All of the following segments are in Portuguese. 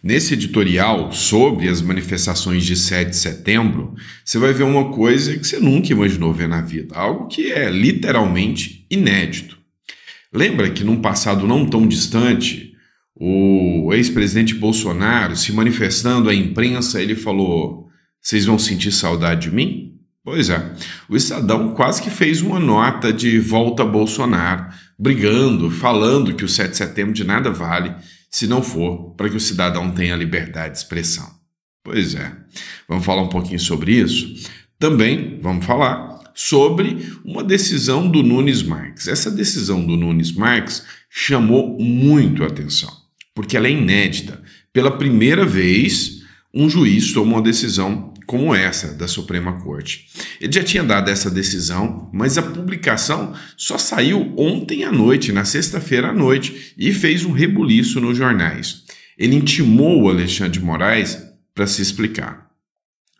Nesse editorial sobre as manifestações de 7 de setembro, você vai ver uma coisa que você nunca imaginou ver na vida, algo que é literalmente inédito. Lembra que num passado não tão distante, o ex-presidente Bolsonaro, se manifestando à imprensa, ele falou: "Vocês vão sentir saudade de mim?" Pois é, o Estadão quase que fez uma nota de volta a Bolsonaro, brigando, falando que o 7 de setembro de nada vale se não for para que o cidadão tenha liberdade de expressão. Pois é, vamos falar um pouquinho sobre isso? Também vamos falar sobre uma decisão do Nunes Marques. Essa decisão do Nunes Marques chamou muito a atenção, porque ela é inédita. Pela primeira vez, um juiz toma uma decisão como essa da Suprema Corte. Ele já tinha dado essa decisão, mas a publicação só saiu ontem à noite, na sexta-feira à noite, e fez um rebuliço nos jornais. Ele intimou o Alexandre de Moraes para se explicar.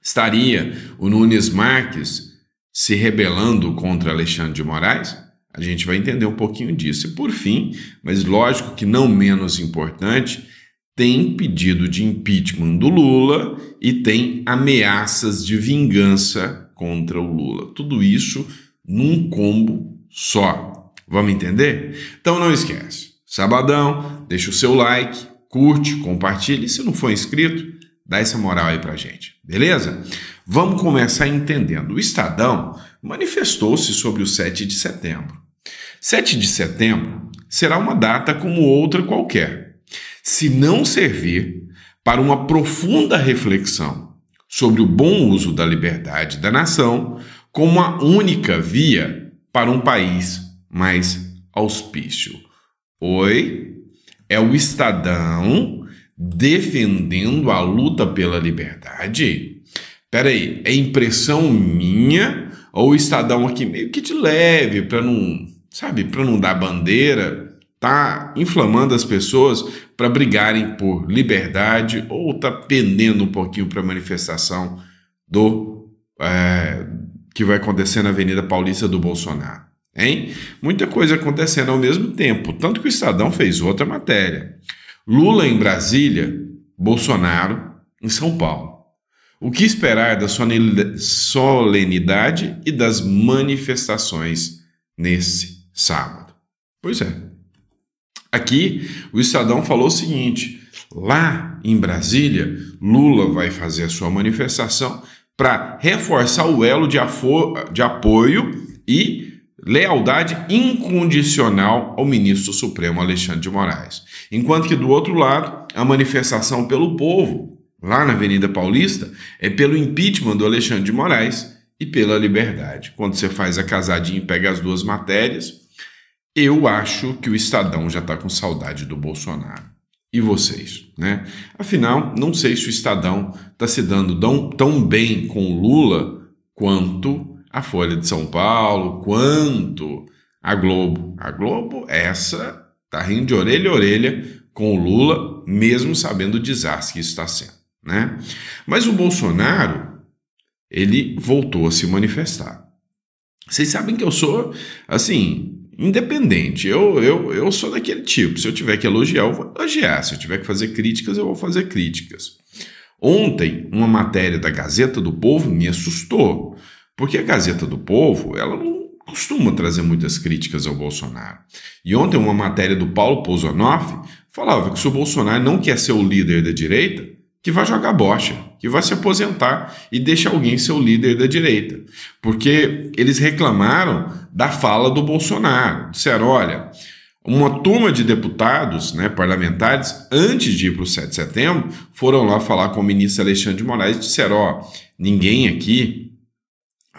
Estaria o Nunes Marques se rebelando contra Alexandre de Moraes? A gente vai entender um pouquinho disso. E por fim, mas lógico que não menos importante, tem pedido de impeachment do Lula e tem ameaças de vingança contra o Lula. Tudo isso num combo só. Vamos entender? Então não esquece, sabadão, deixa o seu like, curte, compartilha e se não for inscrito, dá essa moral aí pra gente, beleza? Vamos começar entendendo. O Estadão manifestou-se sobre o 7 de setembro. 7 de setembro será uma data como outra qualquer, se não servir para uma profunda reflexão sobre o bom uso da liberdade da nação como a única via para um país mais auspício. Oi? É o Estadão defendendo a luta pela liberdade? Peraí, é impressão minha ou o Estadão aqui meio que de leve para não, para não dar bandeira, tá inflamando as pessoas para brigarem por liberdade ou tá pendendo um pouquinho para a manifestação que vai acontecer na Avenida Paulista do Bolsonaro, hein? Muita coisa acontecendo ao mesmo tempo, tanto que o Estadão fez outra matéria. Lula em Brasília, Bolsonaro em São Paulo. O que esperar da solenidade e das manifestações nesse sábado? Pois é. Aqui, o Estadão falou o seguinte: lá em Brasília, Lula vai fazer a sua manifestação para reforçar o elo de apoio e lealdade incondicional ao ministro Supremo Alexandre de Moraes. Enquanto que, do outro lado, a manifestação pelo povo, lá na Avenida Paulista, é pelo impeachment do Alexandre de Moraes e pela liberdade. Quando você faz a casadinha e pega as duas matérias, eu acho que o Estadão já está com saudade do Bolsonaro. E vocês, né? Afinal, não sei se o Estadão está se dando tão bem com o Lula quanto a Folha de São Paulo, quanto a Globo. A Globo, essa, está rindo de orelha a orelha com o Lula, mesmo sabendo o desastre que isso está sendo, né? Mas o Bolsonaro, ele voltou a se manifestar. Vocês sabem que eu sou, assim, independente, eu sou daquele tipo. Se eu tiver que elogiar, eu vou elogiar. Se eu tiver que fazer críticas, eu vou fazer críticas. Ontem, uma matéria da Gazeta do Povo me assustou, porque a Gazeta do Povo, ela não costuma trazer muitas críticas ao Bolsonaro. E ontem, uma matéria do Paulo Pozonoff falava que se o Bolsonaro não quer ser o líder da direita, que vai jogar bocha, que vai se aposentar e deixa alguém ser o líder da direita. Porque eles reclamaram da fala do Bolsonaro. Disseram, olha, uma turma de deputados, né, parlamentares, antes de ir para o 7 de setembro, foram lá falar com o ministro Alexandre de Moraes e disseram, ó, ninguém aqui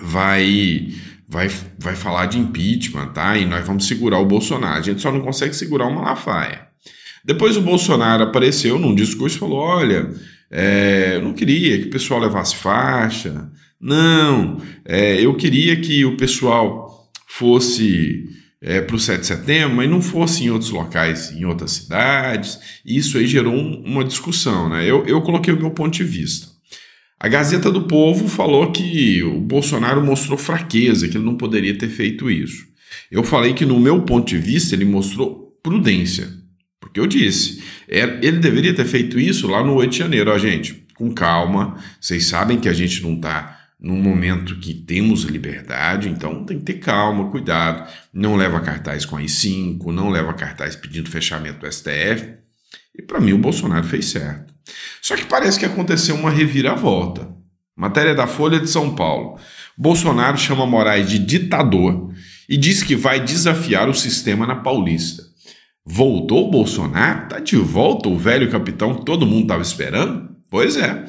vai falar de impeachment, tá? E nós vamos segurar o Bolsonaro. A gente só não consegue segurar o Malafaia. Depois o Bolsonaro apareceu num discurso e falou, olha, eu não queria que o pessoal levasse faixa, não, eu queria que o pessoal fosse para o 7 de setembro, mas não fosse em outros locais, em outras cidades. Isso aí gerou uma discussão, né? Eu coloquei o meu ponto de vista. A Gazeta do Povo falou que o Bolsonaro mostrou fraqueza, que ele não poderia ter feito isso. Eu falei que, no meu ponto de vista, ele mostrou prudência, porque que eu disse. Ele deveria ter feito isso lá no 8 de janeiro. Ó, gente, com calma, vocês sabem que a gente não está num momento que temos liberdade, então tem que ter calma, cuidado. Não leva cartaz com AI-5, não leva cartaz pedindo fechamento do STF. E para mim o Bolsonaro fez certo. Só que parece que aconteceu uma reviravolta. Matéria da Folha de São Paulo. Bolsonaro chama Moraes de ditador e diz que vai desafiar o sistema na Paulista. Voltou o Bolsonaro? Tá de volta o velho capitão que todo mundo estava esperando? Pois é.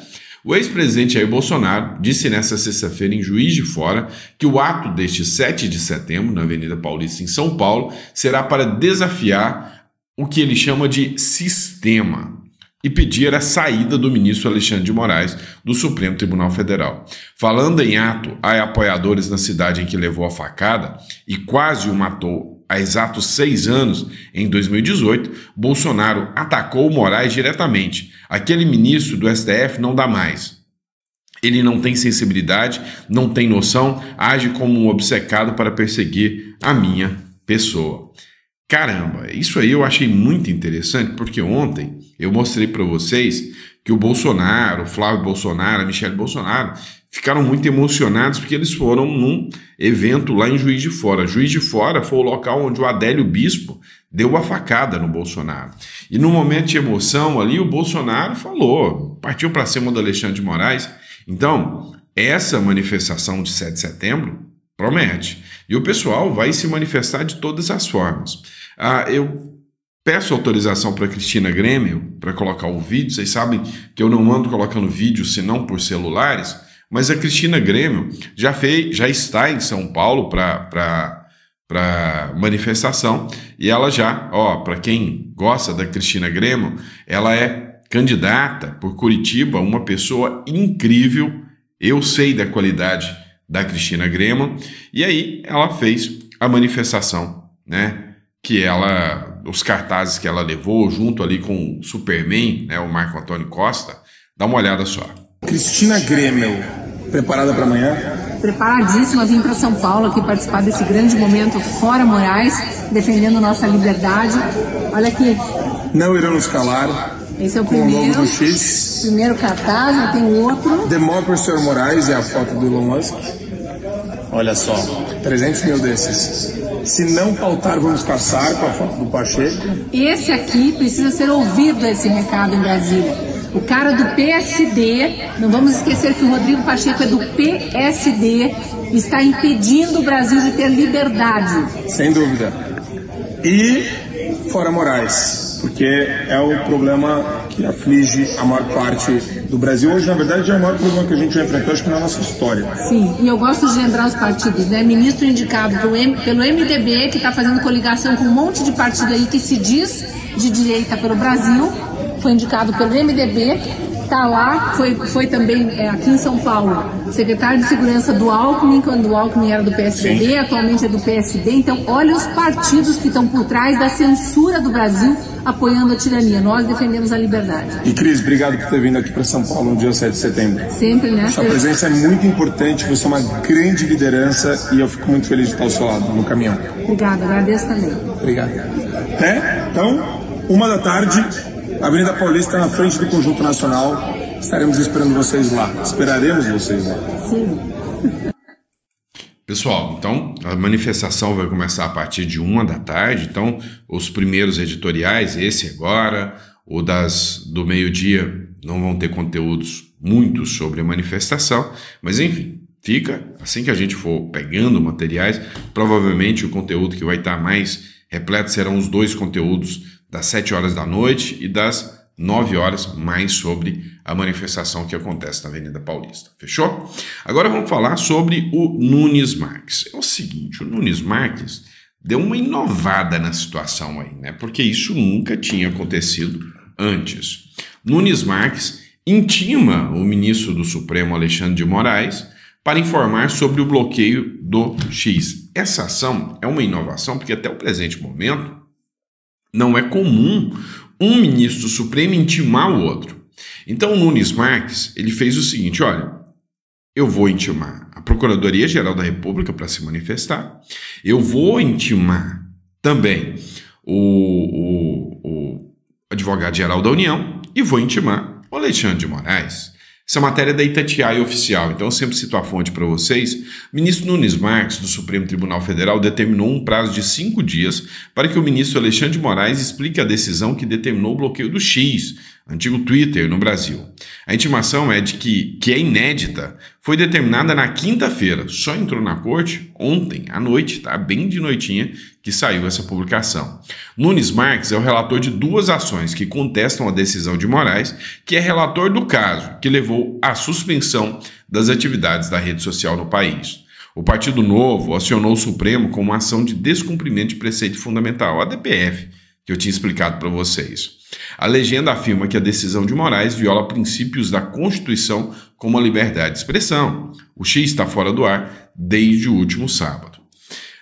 O ex-presidente Jair Bolsonaro disse nesta sexta-feira em Juiz de Fora que o ato deste 7 de setembro, na Avenida Paulista, em São Paulo, será para desafiar o que ele chama de sistema e pedir a saída do ministro Alexandre de Moraes do Supremo Tribunal Federal. Falando em ato a apoiadores na cidade em que levou a facada e quase o matou há exatos 6 anos, em 2018, Bolsonaro atacou Moraes diretamente. Aquele ministro do STF não dá mais. Ele não tem sensibilidade, não tem noção, age como um obcecado para perseguir a minha pessoa. Caramba, isso aí eu achei muito interessante, porque ontem eu mostrei para vocês que o Bolsonaro, o Flávio Bolsonaro, a Michelle Bolsonaro, ficaram muito emocionados porque eles foram num evento lá em Juiz de Fora. Juiz de Fora foi o local onde o Adélio Bispo deu a facada no Bolsonaro. E no momento de emoção ali, o Bolsonaro falou, partiu para cima do Alexandre de Moraes. Então, essa manifestação de 7 de setembro promete. E o pessoal vai se manifestar de todas as formas. Eu peço autorização para a Cristina Grêmio para colocar o vídeo. Vocês sabem que eu não ando colocando vídeo senão por celulares, mas a Cristina Grêmio já está em São Paulo para manifestação, e ela já, para quem gosta da Cristina Grêmio, ela é candidata por Curitiba, uma pessoa incrível. Eu sei da qualidade da Cristina Grêmio, e aí ela fez a manifestação, né? Que os cartazes que ela levou junto ali com o Superman, né, o Marco Antônio Costa. Dá uma olhada só. Cristina Grêmio, preparada para amanhã? Preparadíssima, vim para São Paulo aqui participar desse grande momento fora Moraes, defendendo nossa liberdade. Olha aqui. Não irão nos calar. Esse é o com primeiro. O logo do X. Primeiro cartaz, eu tenho outro. Demócrata, Sr. Moraes, é a foto do Elon Musk. Olha só, 300 mil desses. Se não pautar, vamos caçar, com a foto do Pacheco. Esse aqui precisa ser ouvido, esse recado em Brasília. O cara do PSD, não vamos esquecer que o Rodrigo Pacheco é do PSD, está impedindo o Brasil de ter liberdade. Sem dúvida. E fora Moraes, porque é o problema que aflige a maior parte do Brasil. Hoje, na verdade, é o maior problema que a gente já enfrentou, acho que na nossa história. Sim, e eu gosto de lembrar os partidos, né? Ministro indicado pelo MDB, que está fazendo coligação com um monte de partido aí que se diz de direita pelo Brasil, foi indicado pelo MDB, está lá, foi também aqui em São Paulo, secretário de Segurança do Alckmin, quando o Alckmin era do PSDB, sim, atualmente é do PSD. Então, olha os partidos que estão por trás da censura do Brasil, apoiando a tirania. Nós defendemos a liberdade. E Cris, obrigado por ter vindo aqui para São Paulo no dia 7 de setembro. Sempre, né? Sua presença é muito importante, você é uma grande liderança e eu fico muito feliz de estar ao seu lado no caminhão. Obrigada, agradeço também. Obrigado. Então, 13h, Avenida Paulista, na frente do Conjunto Nacional. Estaremos esperando vocês lá. Esperaremos vocês lá. Sim. Pessoal, então a manifestação vai começar a partir de 13h. Então, os primeiros editoriais, esse agora, o do meio-dia, não vão ter conteúdos muitos sobre a manifestação, mas enfim, fica, assim que a gente for pegando materiais, provavelmente o conteúdo que vai estar mais repleto serão os 2 conteúdos das 7 horas da noite e das 9 horas, mais sobre a manifestação que acontece na Avenida Paulista. Fechou? Agora vamos falar sobre o Nunes Marques. É o seguinte, o Nunes Marques deu uma inovada na situação aí, né? Porque isso nunca tinha acontecido antes. Nunes Marques intima o ministro do Supremo, Alexandre de Moraes, para informar sobre o bloqueio do X. Essa ação é uma inovação porque até o presente momento não é comum um ministro do Supremo intimar o outro. Então o Nunes Marques, ele fez o seguinte, olha, eu vou intimar a Procuradoria-Geral da República para se manifestar, eu vou intimar também o advogado-geral da União, e vou intimar o Alexandre de Moraes. Essa matéria é da Itatiaia Oficial, então eu sempre cito a fonte para vocês. O ministro Nunes Marques, do Supremo Tribunal Federal, determinou um prazo de 5 dias para que o ministro Alexandre de Moraes explique a decisão que determinou o bloqueio do X, antigo Twitter, no Brasil. A intimação é de que é inédita, foi determinada na quinta-feira, só entrou na corte ontem à noite, tá? Bem de noitinha que saiu essa publicação. Nunes Marques é o relator de 2 ações que contestam a decisão de Moraes, que é relator do caso, que levou à suspensão das atividades da rede social no país. O Partido Novo acionou o Supremo com uma ação de descumprimento de preceito fundamental, a DPF, que eu tinha explicado para vocês. A legenda afirma que a decisão de Moraes viola princípios da Constituição como a liberdade de expressão. O X está fora do ar desde o último sábado.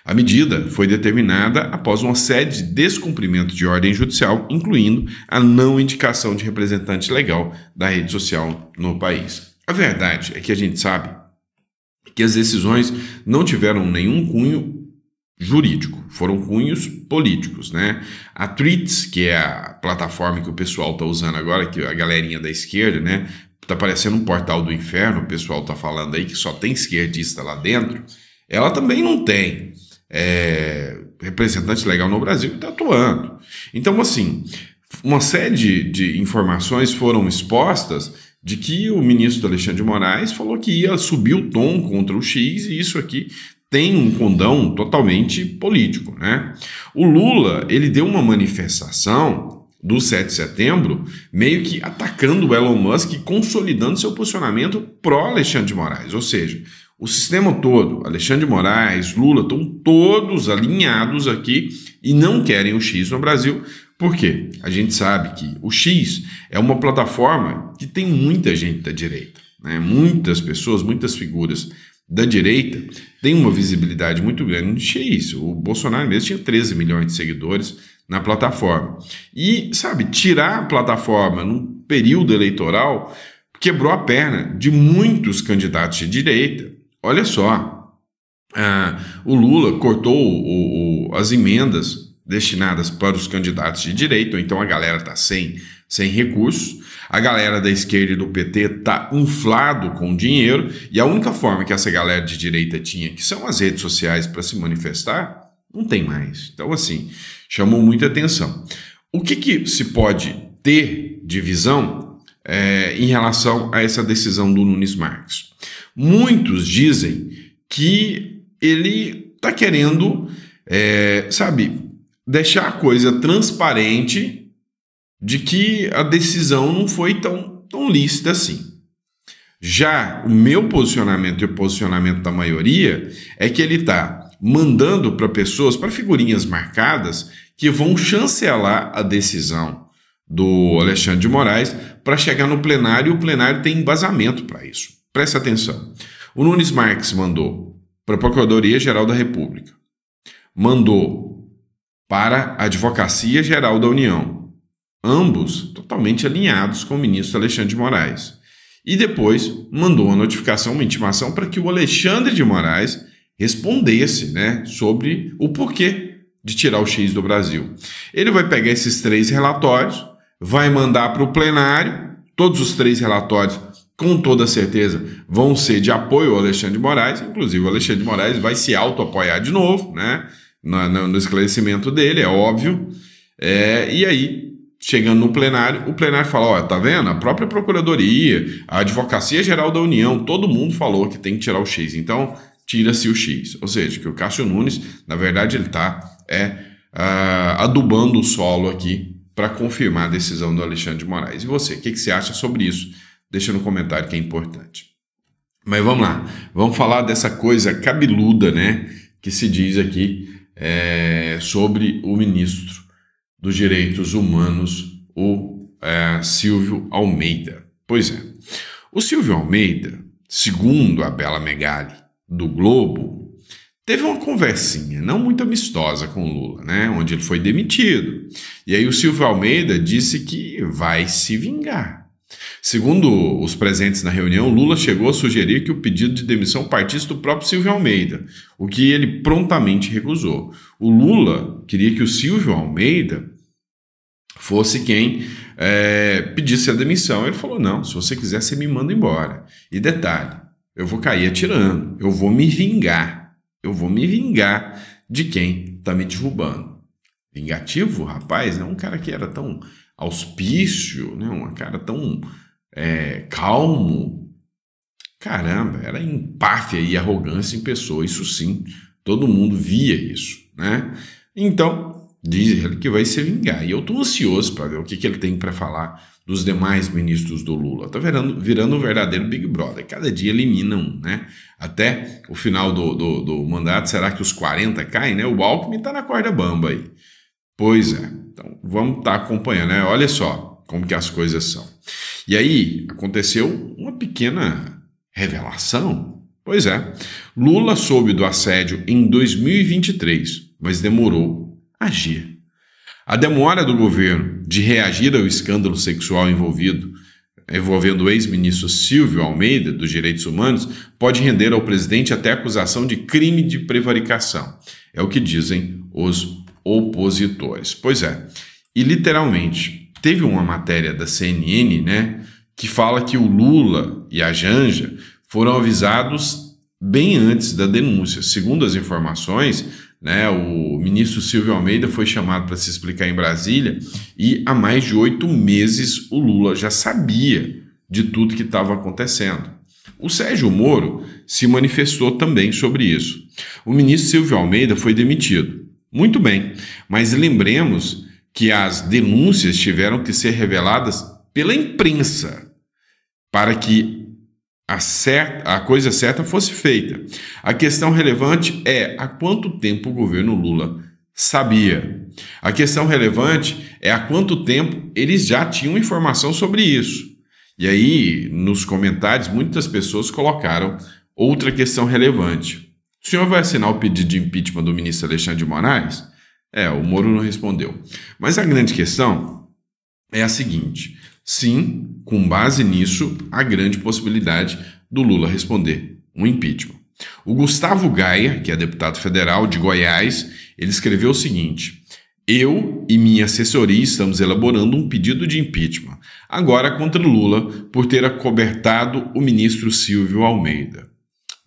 A medida foi determinada após uma série de descumprimentos de ordem judicial, incluindo a não indicação de representante legal da rede social no país. A verdade é que a gente sabe que as decisões não tiveram nenhum cunho jurídico, foram cunhos políticos, né? A Threads, que é a plataforma que o pessoal está usando agora, que a galerinha da esquerda, né? Tá parecendo um portal do inferno, o pessoal tá falando aí que só tem esquerdista lá dentro. Ela também não tem representante legal no Brasil e está atuando. Então, assim, uma série de informações foram expostas de que o ministro Alexandre de Moraes falou que ia subir o tom contra o X, e isso aqui tem um condão totalmente político, né? O Lula, ele deu uma manifestação do 7 de setembro, meio que atacando o Elon Musk e consolidando seu posicionamento pró-Alexandre de Moraes. Ou seja, o sistema todo, Alexandre de Moraes, Lula, estão todos alinhados aqui e não querem o X no Brasil. Por quê? A gente sabe que o X é uma plataforma que tem muita gente da direita, né? Muitas pessoas, muitas figuras da direita têm uma visibilidade muito grande no X. O Bolsonaro mesmo tinha 13 milhões de seguidores na plataforma. E, sabe, tirar a plataforma num período eleitoral quebrou a perna de muitos candidatos de direita. Olha só, o Lula cortou as emendas destinadas para os candidatos de direita, ou então a galera está sem recursos, a galera da esquerda e do PT está inflado com dinheiro, e a única forma que essa galera de direita tinha, que são as redes sociais para se manifestar, não tem mais. Então, assim, chamou muita atenção. O que se pode ter de visão em relação a essa decisão do Nunes Marques? Muitos dizem que ele está querendo, deixar a coisa transparente de que a decisão não foi tão lícita assim. Já o meu posicionamento e o posicionamento da maioria é que ele está mandando para pessoas, para figurinhas marcadas, que vão chancelar a decisão do Alexandre de Moraes para chegar no plenário, e o plenário tem embasamento para isso. Presta atenção. O Nunes Marques mandou para a Procuradoria-Geral da República, mandou para a Advocacia-Geral da União, ambos totalmente alinhados com o ministro Alexandre de Moraes. E depois mandou uma notificação, uma intimação para que o Alexandre de Moraes respondesse, né, sobre o porquê de tirar o X do Brasil. Ele vai pegar esses 3 relatórios, vai mandar para o plenário, todos os 3 relatórios, com toda certeza, vão ser de apoio ao Alexandre de Moraes, inclusive o Alexandre de Moraes vai se auto-apoiar de novo, né, no esclarecimento dele, é óbvio, e aí, chegando no plenário, o plenário fala, ó, tá vendo? A própria Procuradoria, a Advocacia-Geral da União, todo mundo falou que tem que tirar o X, então tira-se o X. Ou seja, que o Cássio Nunes, na verdade, ele está adubando o solo aqui para confirmar a decisão do Alexandre de Moraes. E você, o que você acha sobre isso? Deixa no comentário que é importante. Mas vamos lá, vamos falar dessa coisa cabeluda, né, que se diz aqui sobre o ministro dos Direitos Humanos, o Silvio Almeida. Pois é, o Silvio Almeida, segundo a Bela Megali, do Globo, teve uma conversinha não muito amistosa com o Lula, né, onde ele foi demitido. E aí o Silvio Almeida disse que vai se vingar. Segundo os presentes na reunião, Lula chegou a sugerir que o pedido de demissão partisse do próprio Silvio Almeida, o que ele prontamente recusou. O Lula queria que o Silvio Almeida fosse quem pedisse a demissão. Ele falou, não, se você quiser, você me manda embora. E detalhe, eu vou cair atirando, eu vou me vingar de quem está me derrubando. Vingativo, rapaz, né? Um cara que era tão auspício, né? Um cara tão calmo. Caramba, era empáfia e arrogância em pessoa, isso sim, todo mundo via isso, né? Então, diz ele que vai se vingar. E eu estou ansioso para ver o que ele tem para falar dos demais ministros do Lula. Está virando um verdadeiro Big Brother. Cada dia elimina um, né? Até o final do mandato, será que os 40 caem, né? O Alckmin está na corda bamba aí. Pois é. Então, vamos estar acompanhando, né? Olha só como que as coisas são. E aí, aconteceu uma pequena revelação. Pois é. Lula soube do assédio em 2023, mas demorou a agir. A demora do governo de reagir ao escândalo sexual envolvendo o ex-ministro Silvio Almeida, dos Direitos Humanos, pode render ao presidente até acusação de crime de prevaricação. É o que dizem os opositores. Pois é. E literalmente, teve uma matéria da CNN, né, que fala que o Lula e a Janja foram avisados bem antes da denúncia. Segundo as informações, né, o ministro Silvio Almeida foi chamado para se explicar em Brasília e há mais de 8 meses o Lula já sabia de tudo que estava acontecendo. O Sérgio Moro se manifestou também sobre isso. O ministro Silvio Almeida foi demitido. Muito bem, mas lembremos que as denúncias tiveram que ser reveladas pela imprensa para que a coisa certa fosse feita. A questão relevante é há quanto tempo o governo Lula sabia. A questão relevante é há quanto tempo eles já tinham informação sobre isso. E aí, nos comentários, muitas pessoas colocaram outra questão relevante. O senhor vai assinar o pedido de impeachment do ministro Alexandre de Moraes? O Moro não respondeu. Mas a grande questão é a seguinte: sim, com base nisso, há grande possibilidade do Lula responder um impeachment. O Gustavo Gaia, que é deputado federal de Goiás, ele escreveu o seguinte: eu e minha assessoria estamos elaborando um pedido de impeachment, agora contra Lula, por ter acobertado o ministro Silvio Almeida.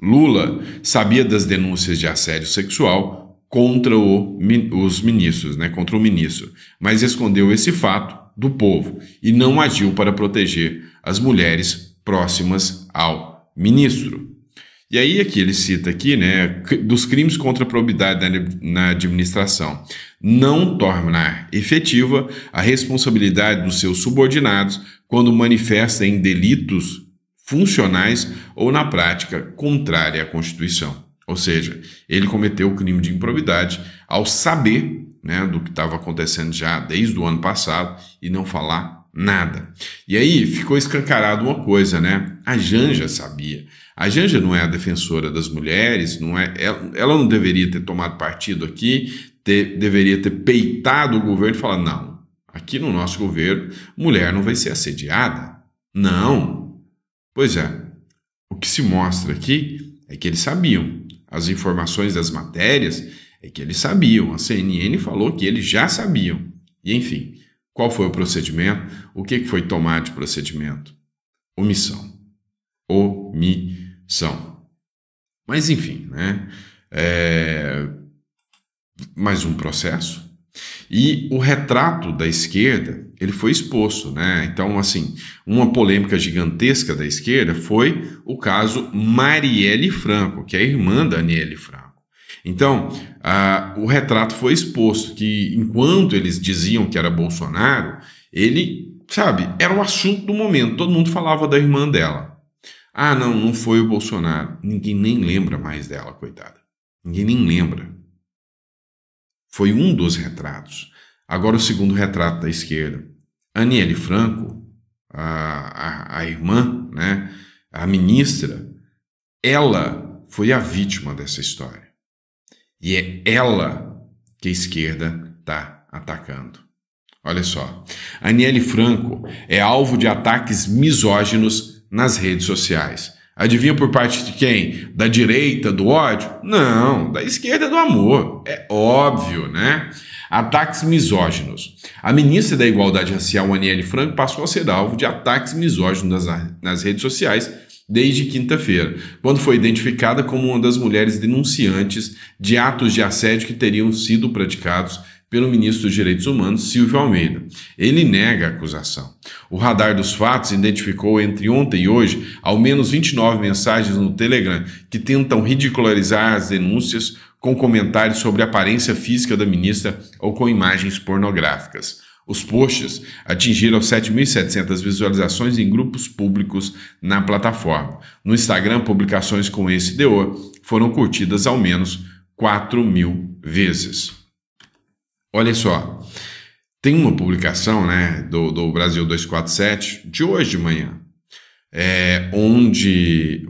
Lula sabia das denúncias de assédio sexual contra os ministros, né, contra o ministro, mas escondeu esse fato do povo e não agiu para proteger as mulheres próximas ao ministro. E aí aqui ele cita aqui, né, dos crimes contra a probidade na administração, não tornar efetiva a responsabilidade dos seus subordinados quando manifesta em delitos funcionais ou na prática contrária à Constituição. Ou seja, ele cometeu o crime de improbidade ao saber, né, do que estava acontecendo já desde o ano passado e não falar nada. E aí ficou escancarado uma coisa, né? A Janja sabia. A Janja não é a defensora das mulheres, ela não deveria ter tomado partido aqui, deveria ter peitado o governo e falar, não, aqui no nosso governo, mulher não vai ser assediada. Não. Pois é, o que se mostra aqui é que eles sabiam. As informações das matérias é que eles sabiam. A CNN falou que eles já sabiam. E, enfim, qual foi o procedimento? O que foi tomado de procedimento? Omissão. Omissão. Mas, enfim, né? Mais um processo. E o retrato da esquerda, ele foi exposto, né? Então, assim, uma polêmica gigantesca da esquerda foi o caso Marielle Franco, que é a irmã da Aniele Franco. Então, o retrato foi exposto, que enquanto eles diziam que era Bolsonaro, ele, sabe, era o assunto do momento, todo mundo falava da irmã dela. Ah, não foi o Bolsonaro. Ninguém nem lembra mais dela, coitada. Ninguém nem lembra. Foi um dos retratos. Agora o segundo retrato da esquerda. Aniele Franco, a irmã, né, a ministra, ela foi a vítima dessa história. E é ela que a esquerda está atacando. Olha só, Aniele Franco é alvo de ataques misóginos nas redes sociais. Adivinha por parte de quem? Da direita do ódio? Não, da esquerda do amor. É óbvio, né? Ataques misóginos. A ministra da Igualdade Racial, Aniele Franco, passou a ser alvo de ataques misóginos nas redes sociais desde quinta-feira, quando foi identificada como uma das mulheres denunciantes de atos de assédio que teriam sido praticados pelo ministro dos Direitos Humanos, Silvio Almeida. Ele nega a acusação. O radar dos fatos identificou entre ontem e hoje ao menos 29 mensagens no Telegram que tentam ridicularizar as denúncias com comentários sobre a aparência física da ministra ou com imagens pornográficas. Os posts atingiram 7.700 visualizações em grupos públicos na plataforma. No Instagram, publicações com esse teor foram curtidas ao menos 4.000 vezes. Olha só, tem uma publicação, né, do Brasil 247 de hoje de manhã, onde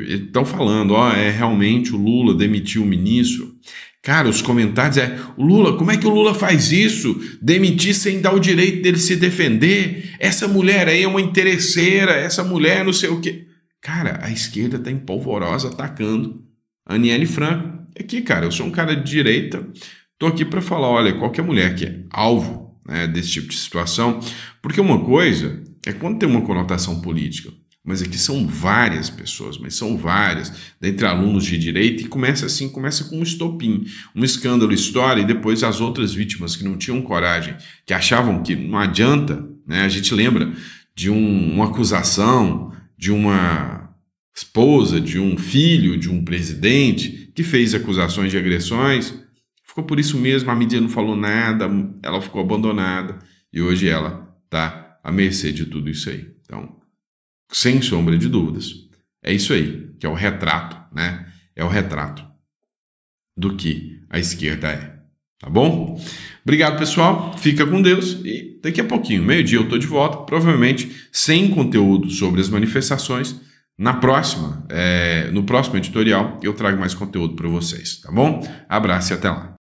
estão falando, realmente o Lula demitiu o ministro. Cara, os comentários o Lula, como é que o Lula faz isso? Demitir sem dar o direito dele se defender? Essa mulher aí é uma interesseira, essa mulher não sei o quê. Cara, a esquerda está em polvorosa atacando a Aniele Franco. Aqui, cara, eu sou um cara de direita, tô aqui para falar, olha, qualquer mulher que é alvo, né, desse tipo de situação, porque uma coisa é quando tem uma conotação política, mas aqui são várias pessoas, dentre alunos de direito, e começa com um estopim, um escândalo estoura, e depois as outras vítimas que não tinham coragem, que achavam que não adianta, né? A gente lembra de uma acusação de uma esposa, de um filho, de um presidente, que fez acusações de agressões, ficou por isso mesmo, a mídia não falou nada, ela ficou abandonada, e hoje ela está à mercê de tudo isso aí. Então, sem sombra de dúvidas, é isso aí, que é o retrato, né? É o retrato do que a esquerda é, tá bom? Obrigado, pessoal, fica com Deus e daqui a pouquinho, meio-dia, eu tô de volta, provavelmente sem conteúdo sobre as manifestações. No próximo editorial, eu trago mais conteúdo para vocês, tá bom? Abraço e até lá.